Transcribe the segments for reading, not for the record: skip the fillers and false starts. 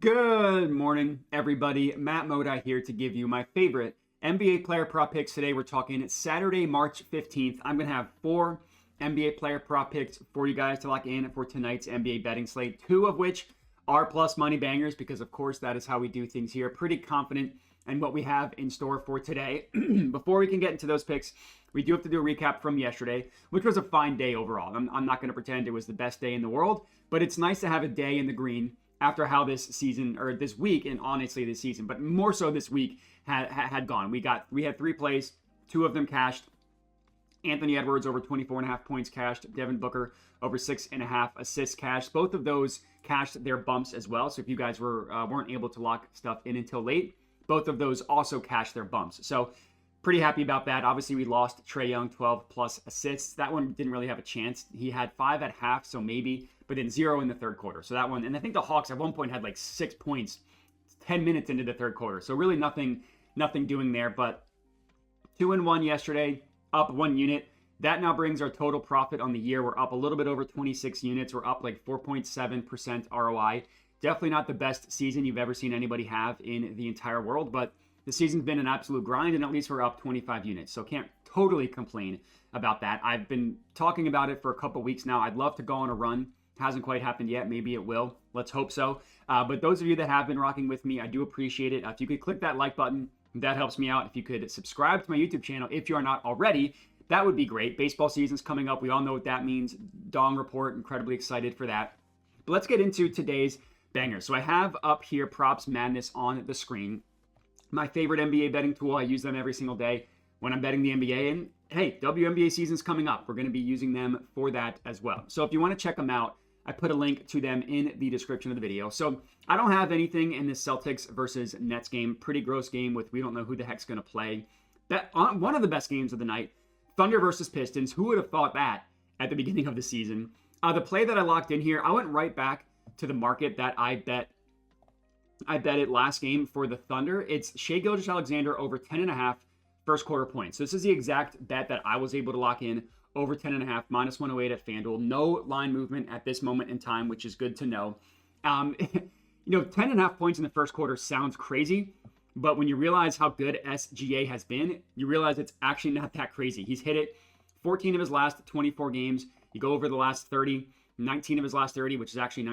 Good morning, everybody. Matt Modi here to give you my favorite NBA player prop picks. Today we're talking Saturday, March 15th. I'm going to have 4 NBA player prop picks for you guys to lock in for tonight's NBA betting slate, 2 of which are plus money bangers because, of course, that is how we do things here. Pretty confident in what we have in store for today. Before we can get into those picks, we do have to do a recap from yesterday, which was a fine day overall. I'm not going to pretend it was the best day in the world, but it's nice to have a day in the green after how this season, or this week, and honestly this season, but more so this week, had gone. We had 3 plays, 2 of them cashed. Anthony Edwards over 24.5 points cashed. Devin Booker over 6.5 assists cashed. Both of those cashed their bumps as well. So if you guys weren't able to lock stuff in until late, both of those also cashed their bumps. So pretty happy about that. Obviously, we lost Trae Young, 12 plus assists. That one didn't really have a chance. He had 5 at half, so maybe, but then 0 in the third quarter. So that one, and I think the Hawks at one point had like 6 points 10 minutes into the third quarter. So really nothing doing there, but 2-1 yesterday, up 1 unit. That now brings our total profit on the year. We're up a little bit over 26 units. We're up like 4.7% ROI. Definitely not the best season you've ever seen anybody have in the entire world, but the season's been an absolute grind, and at least we're up 25 units. So can't totally complain about that. I've been talking about it for a couple weeks now. I'd love to go on a run. Hasn't quite happened yet. Maybe it will. Let's hope so. But those of you that have been rocking with me, I do appreciate it. If you could click that like button, that helps me out. If you could subscribe to my YouTube channel, if you are not already, that would be great. Baseball season's coming up. We all know what that means. Dong Report, incredibly excited for that. But let's get into today's banger. So I have up here Props Madness on the screen. My favorite NBA betting tool. I use them every single day when I'm betting the NBA. And hey, WNBA season's coming up. We're going to be using them for that as well. So if you want to check them out, I put a link to them in the description of the video. So I don't have anything in this Celtics versus Nets game. Pretty gross game with we don't know who the heck's going to play. One of the best games of the night, Thunder versus Pistons. Who would have thought that at the beginning of the season? The play that I locked in here, I went right back to the market that I bet it last game for the Thunder. It's Shai Gilgeous-Alexander over 10.5 first quarter points. So this is the exact bet that I was able to lock in, over 10.5, minus 108 at FanDuel. No line movement at this moment in time, which is good to know. 10.5 points in the first quarter sounds crazy, but when you realize how good SGA has been, you realize it's actually not that crazy. He's hit it 14 of his last 24 games. You go over the last 30, 19 of his last 30, which is actually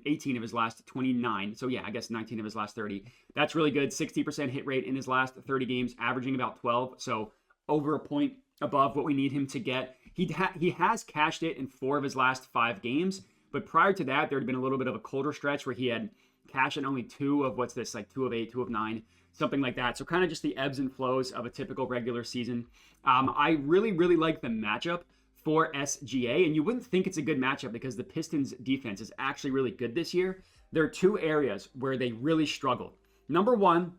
18 of his last 29. So yeah, I guess 19 of his last 30. That's really good. 60% hit rate in his last 30 games, averaging about 12. So over a point above what we need him to get. He has cashed it in 4 of his last 5 games. But prior to that, there had been a little bit of a colder stretch where he had cashed in only 2 of 2 of 8, 2 of 9, something like that. So kind of just the ebbs and flows of a typical regular season. I really, really like the matchup for SGA, and you wouldn't think it's a good matchup because the Pistons defense is actually really good this year. There are 2 areas where they really struggled. Number 1,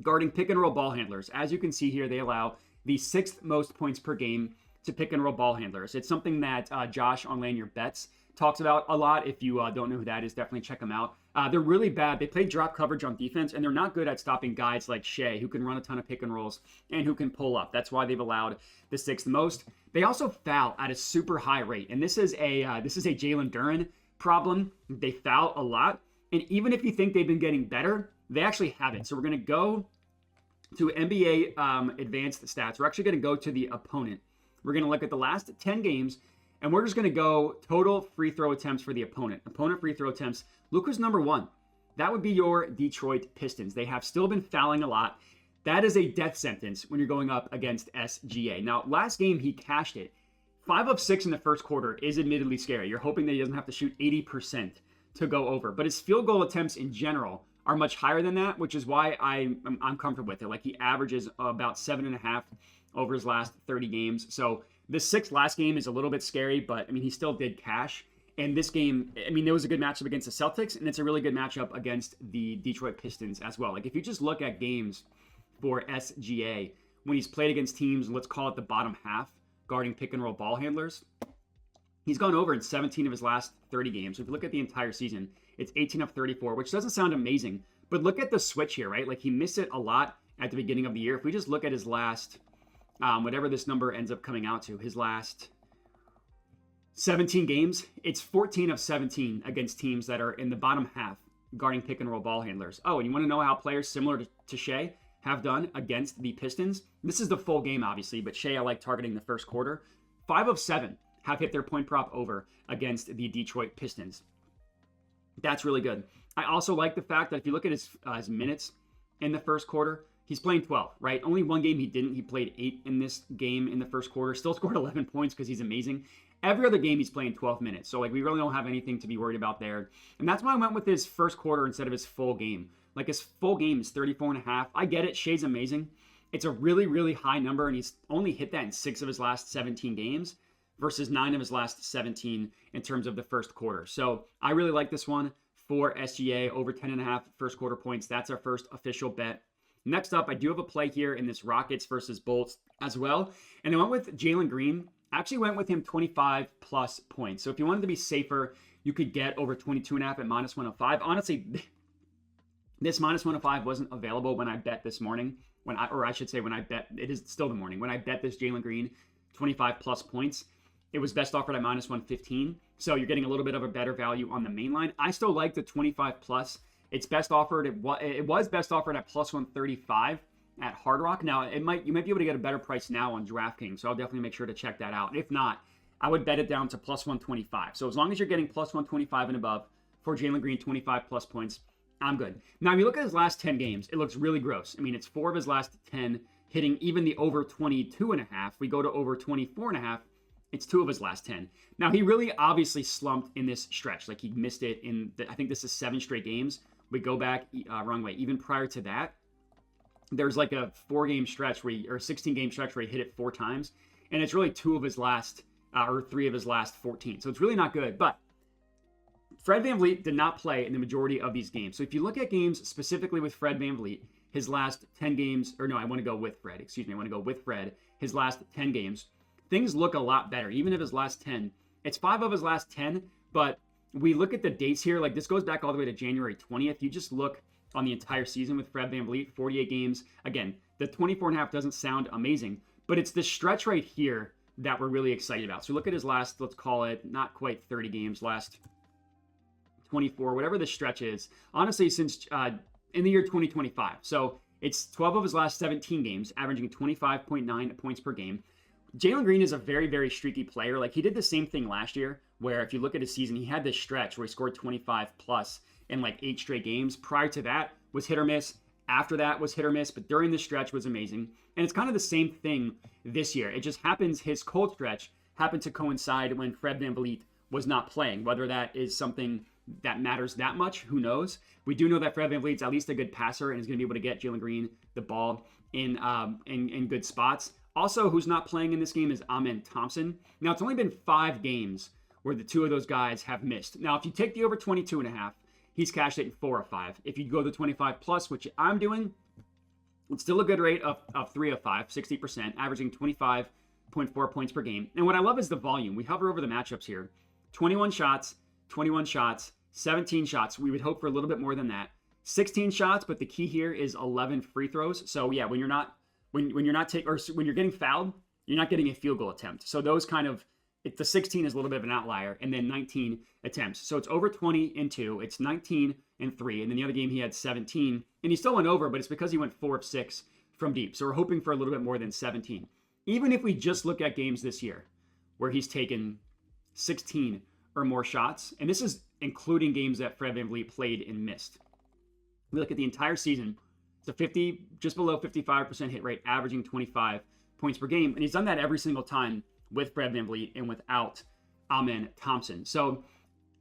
guarding pick and roll ball handlers. As you can see here, they allow the 6th most points per game to pick and roll ball handlers. It's something that Josh on Land Your Bets talks about a lot. If you don't know who that is, definitely check them out. They're really bad. They play drop coverage on defense, and they're not good at stopping guys like Shai, who can run a ton of pick and rolls and who can pull up. That's why they've allowed the 6th most. They also foul at a super high rate, and this is a Jalen Duren problem. They foul a lot, and even if you think they've been getting better, they actually haven't. So we're going to go to NBA advanced stats. We're actually going to go to the opponent. We're going to look at the last 10 games, and we're just going to go total free throw attempts for the opponent. Opponent free throw attempts. Look who's number 1. That would be your Detroit Pistons. They have still been fouling a lot. That is a death sentence when you're going up against SGA. Now, last game, he cashed it. 5 of 6 in the first quarter is admittedly scary. You're hoping that he doesn't have to shoot 80% to go over. But his field goal attempts in general are much higher than that, which is why I'm comfortable with it. Like, he averages about 7.5 over his last 30 games. So the 6th last game is a little bit scary, but I mean, he still did cash. And this game, I mean, there was a good matchup against the Celtics, and it's a really good matchup against the Detroit Pistons as well. Like, if you just look at games for SGA, when he's played against teams, let's call it the bottom half, guarding pick and roll ball handlers, he's gone over in 17 of his last 30 games. So if you look at the entire season, it's 18 of 34, which doesn't sound amazing. But look at the switch here, right? Like, he missed it a lot at the beginning of the year. If we just look at his last, whatever this number ends up coming out to, his last 17 games, it's 14 of 17 against teams that are in the bottom half guarding pick and roll ball handlers. Oh, and you want to know how players similar to Shea have done against the Pistons? This is the full game, obviously, but Shea I like targeting the first quarter. 5 of 7 have hit their point prop over against the Detroit Pistons. That's really good. I also like the fact that if you look at his minutes in the first quarter, he's playing 12, right? Only one game he didn't. He played 8 in this game in the first quarter. Still scored 11 points because he's amazing. Every other game he's playing 12 minutes. So, like, we really don't have anything to be worried about there. And that's why I went with his first quarter instead of his full game. Like, his full game is 34.5. I get it. Shea's amazing. It's a really, really high number, and he's only hit that in 6 of his last 17 games versus 9 of his last 17 in terms of the first quarter. So, I really like this one for SGA, over 10.5 first quarter points. That's our first official bet. Next up, I do have a play here in this Rockets versus Bolts as well. And I went with Jaylen Green. I actually went with him 25 plus points. So if you wanted to be safer, you could get over 22.5 at minus 105. Honestly, this minus 105 wasn't available when I bet this morning. When I bet, it is still the morning. When I bet this Jaylen Green 25 plus points, it was best offered at minus 115. So you're getting a little bit of a better value on the main line. I still like the 25 plus. It's best offered. It was best offered at plus 135 at Hard Rock. Now, you might be able to get a better price now on DraftKings, so I'll definitely make sure to check that out. If not, I would bet it down to plus 125. So as long as you're getting plus 125 and above for Jaylen Green, 25 plus points, I'm good. Now, if you look at his last 10 games, it looks really gross. I mean, it's 4 of his last 10 hitting even the over 22.5. We go to over 24.5. It's 2 of his last 10. Now, he really obviously slumped in this stretch. Like, he missed it I think this is 7 straight games. We go back, wrong way. Even prior to that, there's like a 4-game stretch or 16-game stretch where he hit it 4 times. And it's really 2 of his last, or 3 of his last 14. So it's really not good. But Fred VanVleet did not play in the majority of these games. So if you look at games specifically with Fred VanVleet, his last 10 games, or no, I want to go with Fred. Excuse me. I want to go with Fred. His last 10 games, things look a lot better. Even if his last 10, it's 5 of his last 10, but we look at the dates here, like this goes back all the way to January 20th. You just look on the entire season with Fred VanVleet, 48 games. Again, the 24.5 doesn't sound amazing, but it's this stretch right here that we're really excited about. So look at his last, let's call it not quite 30 games, last 24, whatever the stretch is. Honestly, since in the year 2025. So it's 12 of his last 17 games, averaging 25.9 points per game. Jaylen Green is a very, very streaky player. Like, he did the same thing last year, where if you look at his season, he had this stretch where he scored 25 plus in like 8 straight games. Prior to that was hit or miss. After that was hit or miss, but during the stretch was amazing. And it's kind of the same thing this year. It just happens, his cold stretch happened to coincide when Fred VanVleet was not playing. Whether that is something that matters that much, who knows? We do know that Fred VanVleet's at least a good passer and is going to be able to get Jaylen Green the ball in good spots. Also, who's not playing in this game is Amen Thompson. Now, it's only been 5 games where the 2 of those guys have missed. Now, if you take the over 22.5, he's cashed it in 4 of 5. If you go to 25 plus, which I'm doing, it's still a good rate of 3 of 5, 60%, averaging 25.4 points per game. And what I love is the volume. We hover over the matchups here. 21 shots, 17 shots. We would hope for a little bit more than that. 16 shots, but the key here is 11 free throws. So yeah, when you're getting fouled, you're not getting a field goal attempt. So those the 16 is a little bit of an outlier, and then 19 attempts. So it's over 20 and 2. It's 19 and 3. And then the other game he had 17, and he still went over, but it's because he went 4 of 6 from deep. So we're hoping for a little bit more than 17. Even if we just look at games this year where he's taken 16 or more shots, and this is including games that Fred VanVleet played and missed. We look at the entire season. It's a just below 55% hit rate, averaging 25 points per game. And he's done that every single time with Fred VanVleet and without Amen Thompson. So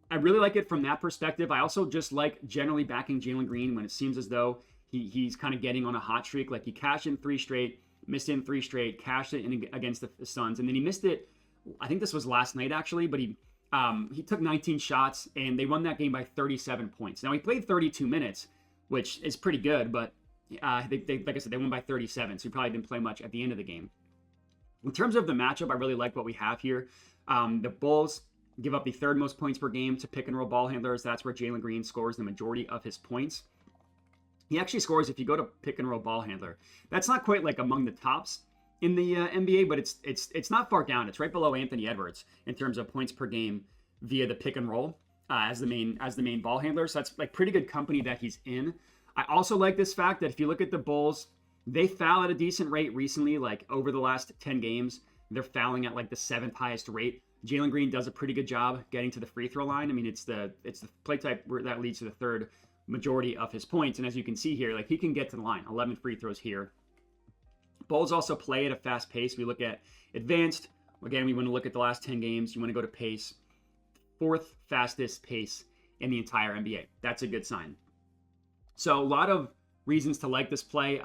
I really like it from that perspective. I also just like generally backing Jaylen Green when it seems as though he's kind of getting on a hot streak. Like, he cashed in 3 straight, missed in 3 straight, cashed it in against the Suns. And then he missed it, I think this was last night actually, but he took 19 shots and they won that game by 37 points. Now, he played 32 minutes, which is pretty good, but like I said, they won by 37, so he probably didn't play much at the end of the game. In terms of the matchup, I really like what we have here. The Bulls give up the 3rd most points per game to pick and roll ball handlers. That's where Jaylen Green scores the majority of his points. He actually scores, if you go to pick and roll ball handler, that's not quite like among the tops in the NBA, but it's not far down. It's right below Anthony Edwards in terms of points per game via the pick and roll. as the main ball handler. So that's like pretty good company that he's in. I also like this fact that if you look at the Bulls, they foul at a decent rate recently. Like over the last 10 games, they're fouling at like the 7th highest rate. Jaylen Green does a pretty good job getting to the free throw line. I mean, it's the play type that leads to the third majority of his points. And as you can see here, like he can get to the line. 11 free throws here. Bulls also play at a fast pace. We look at advanced. Again, we want to look at the last 10 games. You want to go to pace. 4th fastest pace in the entire NBA. That's a good sign. So a lot of reasons to like this play.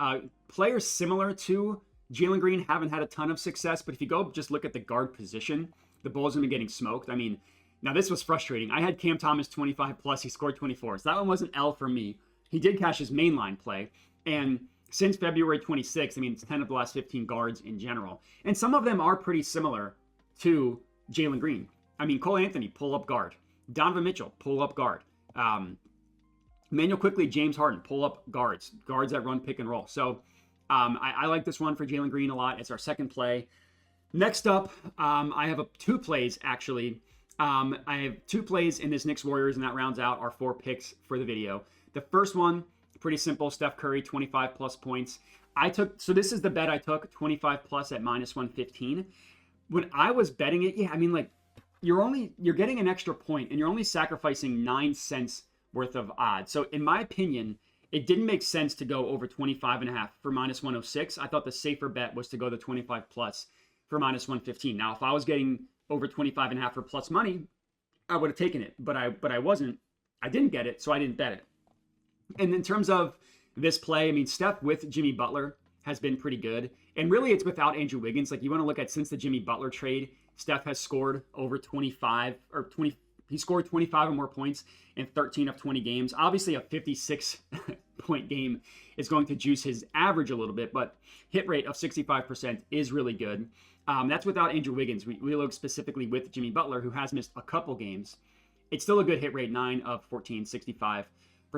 Players similar to Jaylen Green haven't had a ton of success, but if you go just look at the guard position, the Bulls have been getting smoked. I mean, now this was frustrating. I had Cam Thomas 25 plus. He scored 24. So that one was an L for me. He did cash his mainline play. And since February 26th, I mean, it's 10 of the last 15 guards in general. And some of them are pretty similar to Jaylen Green. I mean, Cole Anthony, pull-up guard. Donovan Mitchell, pull-up guard. Manuel Quickly, James Harden, pull-up guards that run pick and roll. So I like this one for Jaylen Green a lot. It's our second play. Next up, I have 2 plays, actually. I have 2 plays in this Knicks Warriors, and that rounds out our 4 picks for the video. The first one, pretty simple. Steph Curry, 25 plus points. So this is the bet I took, 25 plus at minus 115. When I was betting it, I mean, like, you're getting an extra point, and you're only sacrificing 9 cents worth of odds. So in my opinion, it didn't make sense to go over 25.5 for minus 106. I thought the safer bet was to go the 25 plus for minus 115. Now, if I was getting over 25.5 for plus money, I would have taken it, but I wasn't. I didn't get it, so I didn't bet it. And in terms of this play, I mean, Steph with Jimmy Butler has been pretty good. And really, it's without Andrew Wiggins. Like, you want to look at since the Jimmy Butler trade, Steph has scored over 25 or 20. He scored 25 or more points in 13 of 20 games. Obviously, a 56-point game is going to juice his average a little bit, but hit rate of 65% is really good. That's without Andrew Wiggins. We look specifically with Jimmy Butler, who has missed a couple games. It's still a good hit rate, 9 of 14, 65%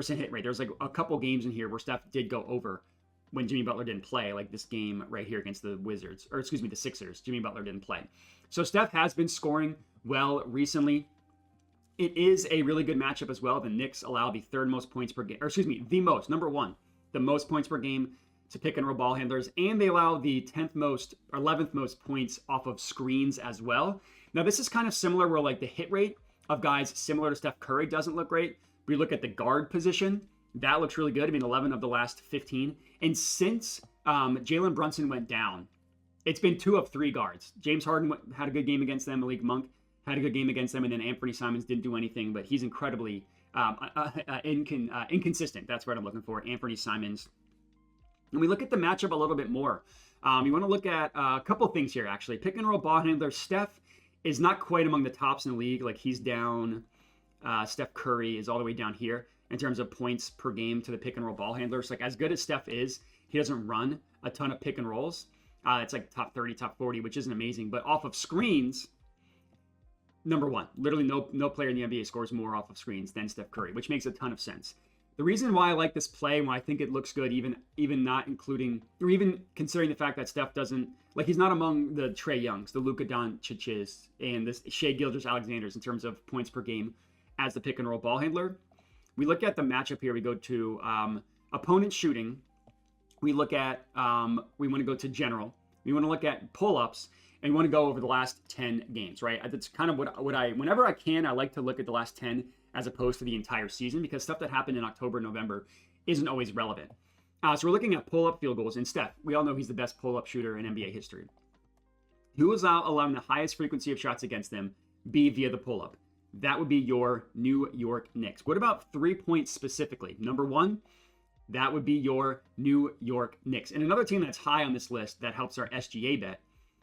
hit rate. There's like a couple games in here where Steph did go over when Jimmy Butler didn't play, like this game right here against the the Sixers. Jimmy Butler didn't play. So Steph has been scoring well recently. It is a really good matchup as well. The Knicks allow the third most points per game, the most points per game to pick and roll ball handlers, and they allow the 11th most points off of screens as well. Now, this is kind of similar where like the hit rate of guys similar to Steph Curry doesn't look great. We look at the guard position. That looks really good. I mean, 11 of the last 15. And since Jalen Brunson went down, it's been 2 of 3 guards. James Harden had a good game against them. Malik Monk had a good game against them. And then Anthony Simons didn't do anything, but he's incredibly inconsistent. That's what I'm looking for, Anthony Simons. And we look at the matchup a little bit more. You want to look at a couple things here, actually. Pick and roll ball handler. Steph is not quite among the tops in the league. Like, he's down. Steph Curry is all the way down here in terms of points per game to the pick and roll ball handlers. Like, as good as Steph is, he doesn't run a ton of pick and rolls. It's like top 30, top 40, which isn't amazing. But off of screens, number 1. Literally no player in the NBA scores more off of screens than Steph Curry, which makes a ton of sense. The reason why I like this play and why I think it looks good, even not including, or even considering the fact that Steph doesn't, like, he's not among the Trae Youngs, the Luka Doncic's, and the Shai Gilgeous-Alexanders in terms of points per game as the pick and roll ball handler. We look at the matchup here. We go to opponent shooting. We look at, we want to go to general. We want to look at pull-ups, and we want to go over the last 10 games, right? That's kind of what I, whenever I can, I like to look at the last 10 as opposed to the entire season, because stuff that happened in October, November isn't always relevant. So we're looking at pull-up field goals. And Steph, we all know he's the best pull-up shooter in NBA history. Who is allowing the highest frequency of shots against them be via the pull-up? That would be your New York Knicks. What about 3 points specifically? Number 1, that would be your New York Knicks. And another team that's high on this list that helps our SGA bet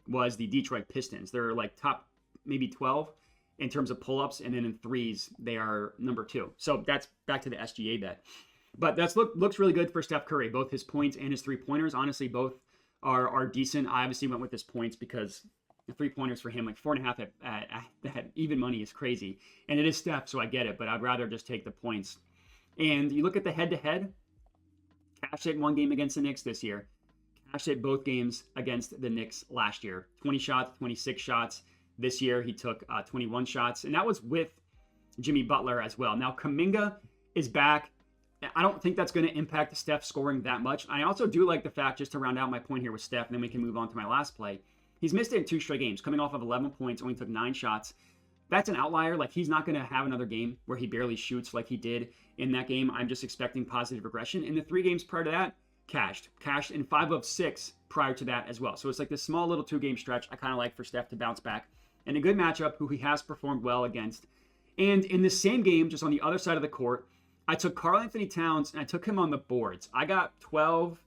was the Detroit Pistons. They're like top maybe 12 in terms of pull-ups, and then in threes, they are number 2. So that's back to the SGA bet. But that's looks really good for Steph Curry. Both his points and his 3-pointers, honestly, both are decent. I obviously went with his points because the 3-pointers for him, like 4.5 at even money is crazy. And it is Steph, so I get it, but I'd rather just take the points. And you look at the head-to-head, cashed it 1 game against the Knicks this year. Cashed it both games against the Knicks last year. 20 shots, 26 shots. This year, he took 21 shots, and that was with Jimmy Butler as well. Now, Kuminga is back. I don't think that's going to impact Steph scoring that much. I also do like the fact, just to round out my point here with Steph, and then we can move on to my last play. He's missed it in 2 straight games, coming off of 11 points, only took 9 shots. That's an outlier. Like, he's not going to have another game where he barely shoots like he did in that game. I'm just expecting positive regression. In the 3 games prior to that, cashed in 5 of 6 prior to that as well. So it's like this small little 2-game stretch I kind of like for Steph to bounce back. And a good matchup who he has performed well against. And in the same game, just on the other side of the court, I took Karl Anthony Towns and I took him on the boards. I got 12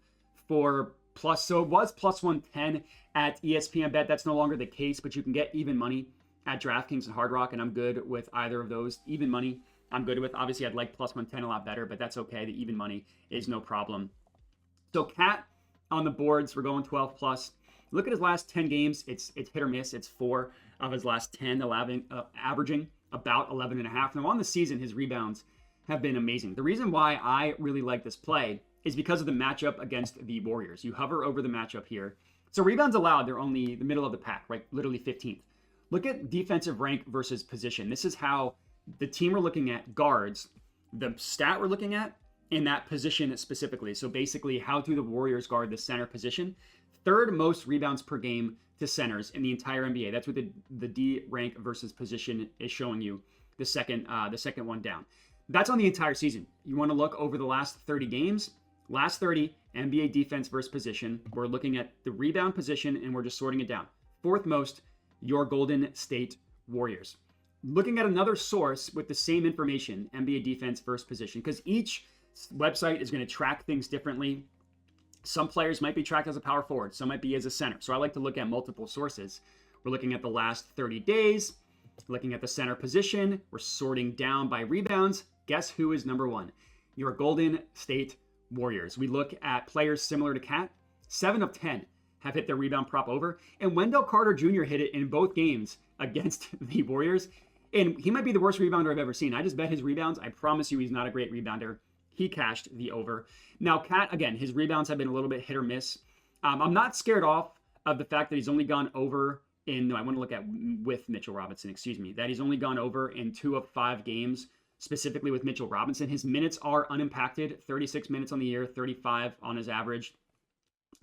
for plus, so it was plus 110 at ESPN Bet. That's no longer the case, but you can get even money at DraftKings and Hard Rock, and I'm good with either of those. Even money, I'm good with. Obviously, I'd like plus 110 a lot better, but that's okay. The even money is no problem. So Cat on the boards, we're going 12 plus. Look at his last 10 games. It's hit or miss. It's 4 of his last 10, averaging about 11.5. Now on the season, his rebounds have been amazing. The reason why I really like this play is because of the matchup against the Warriors. You hover over the matchup here. So rebounds allowed, they're only the middle of the pack, right? Literally 15th. Look at defensive rank versus position. This is how the team we're looking at guards, the stat we're looking at in that position specifically. So basically, how do the Warriors guard the center position? 3rd most rebounds per game to centers in the entire NBA. That's what the D rank versus position is showing you. The second one down. That's on the entire season. You want to look over the last 30 games. Last 30, NBA defense versus position. We're looking at the rebound position, and we're just sorting it down. 4th most, your Golden State Warriors. Looking at another source with the same information, NBA defense versus position, because each website is going to track things differently. Some players might be tracked as a power forward. Some might be as a center. So I like to look at multiple sources. We're looking at the last 30 days, looking at the center position. We're sorting down by rebounds. Guess who is number 1? Your Golden State Warriors. We look at players similar to Cat. 7 of 10 have hit their rebound prop over. And Wendell Carter Jr. hit it in both games against the Warriors. And he might be the worst rebounder I've ever seen. I just bet his rebounds. I promise you he's not a great rebounder. He cashed the over. Now, Cat, again, his rebounds have been a little bit hit or miss. I'm not scared off of the fact that he's only gone over I want to look at with Mitchell Robinson, that he's only gone over in 2 of 5 games, specifically with Mitchell Robinson. His minutes are unimpacted, 36 minutes on the year, 35 on his average.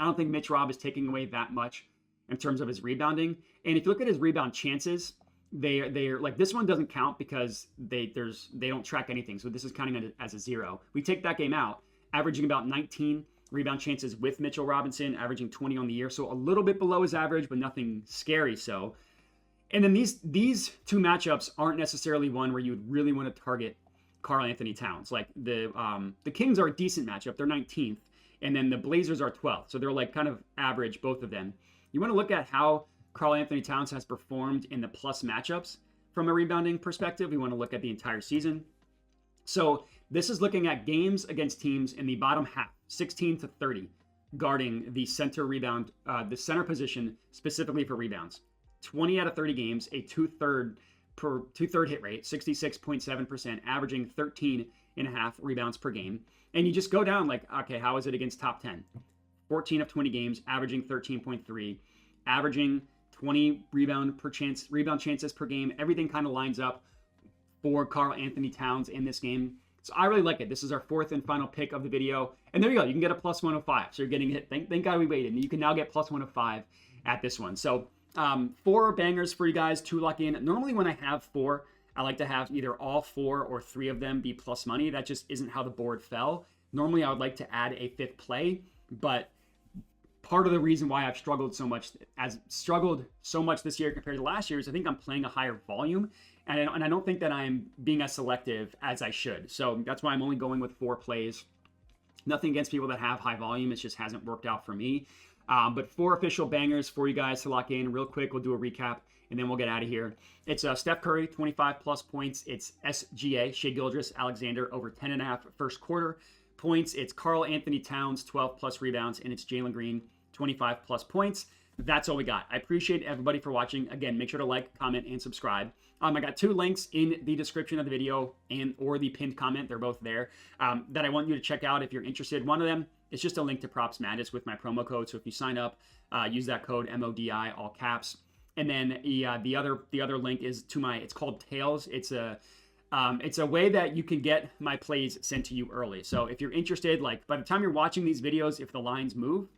I don't think Mitch Rob is taking away that much in terms of his rebounding. And if you look at his rebound chances, they're like, this one doesn't count because they don't track anything. So this is counting as a 0. We take that game out, averaging about 19 rebound chances with Mitchell Robinson, averaging 20 on the year. So a little bit below his average, but nothing scary. So, and then these 2 matchups aren't necessarily one where you would really want to target Karl Anthony Towns. Like the Kings are a decent matchup. They're 19th. And then the Blazers are 12th. So they're like kind of average, both of them. You want to look at how Karl Anthony Towns has performed in the plus matchups from a rebounding perspective. We want to look at the entire season. So this is looking at games against teams in the bottom half, 16 to 30, guarding the center position specifically for rebounds. 20 out of 30 games, a two-third hit rate, 66.7%, averaging 13.5 rebounds per game. And you just go down like, okay, how is it against top 10? 14 of 20 games, averaging 13.3, averaging 20 rebound chances per game. Everything kind of lines up for Karl Anthony Towns in this game. So I really like it. This is our 4th and final pick of the video. And there you go. You can get a plus 105. So you're getting it. Thank God we waited. And you can now get plus 105 at this one. So 4 bangers for you guys to lock in. Normally when I have 4, I like to have either all 4 or 3 of them be plus money. That just isn't how the board fell. Normally I would like to add a 5th play, but part of the reason why I've struggled so much this year compared to last year is I think I'm playing a higher volume, and I don't think that I'm being as selective as I should. So that's why I'm only going with 4 plays. Nothing against people that have high volume. It just hasn't worked out for me. But 4 official bangers for you guys to lock in. Real quick, we'll do a recap, and then we'll get out of here. It's Steph Curry, 25 plus points. It's SGA, Shai Gilgeous-Alexander, over 10.5 first quarter points. It's Karl Anthony Towns, 12 plus rebounds, and it's Jaylen Green, 25 plus points. That's all we got. I appreciate everybody for watching. Again, make sure to like, comment, and subscribe. I got 2 links in the description of the video or the pinned comment. They're both there that I want you to check out if you're interested. One of them is just a link to Props Madness with my promo code. So if you sign up, use that code MODI, all caps. And then the other link is to it's called Tails. It's It's a way that you can get my plays sent to you early. So if you're interested, like by the time you're watching these videos, if the lines move,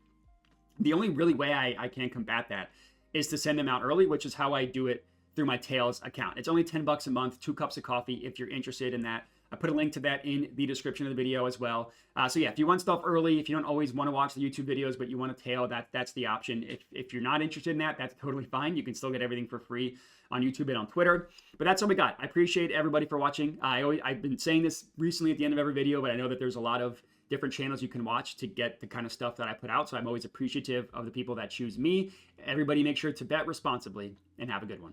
the only really way I can combat that is to send them out early, which is how I do it through my Tails account. It's only $10 a month, 2 cups of coffee if you're interested in that. I put a link to that in the description of the video as well. So yeah, if you want stuff early, if you don't always want to watch the YouTube videos, but you want a tail, that's the option. If you're not interested in that, that's totally fine. You can still get everything for free on YouTube and on Twitter. But that's all we got. I appreciate everybody for watching. I've been saying this recently at the end of every video, but I know that there's a lot of different channels you can watch to get the kind of stuff that I put out. So I'm always appreciative of the people that choose me. Everybody make sure to bet responsibly and have a good one.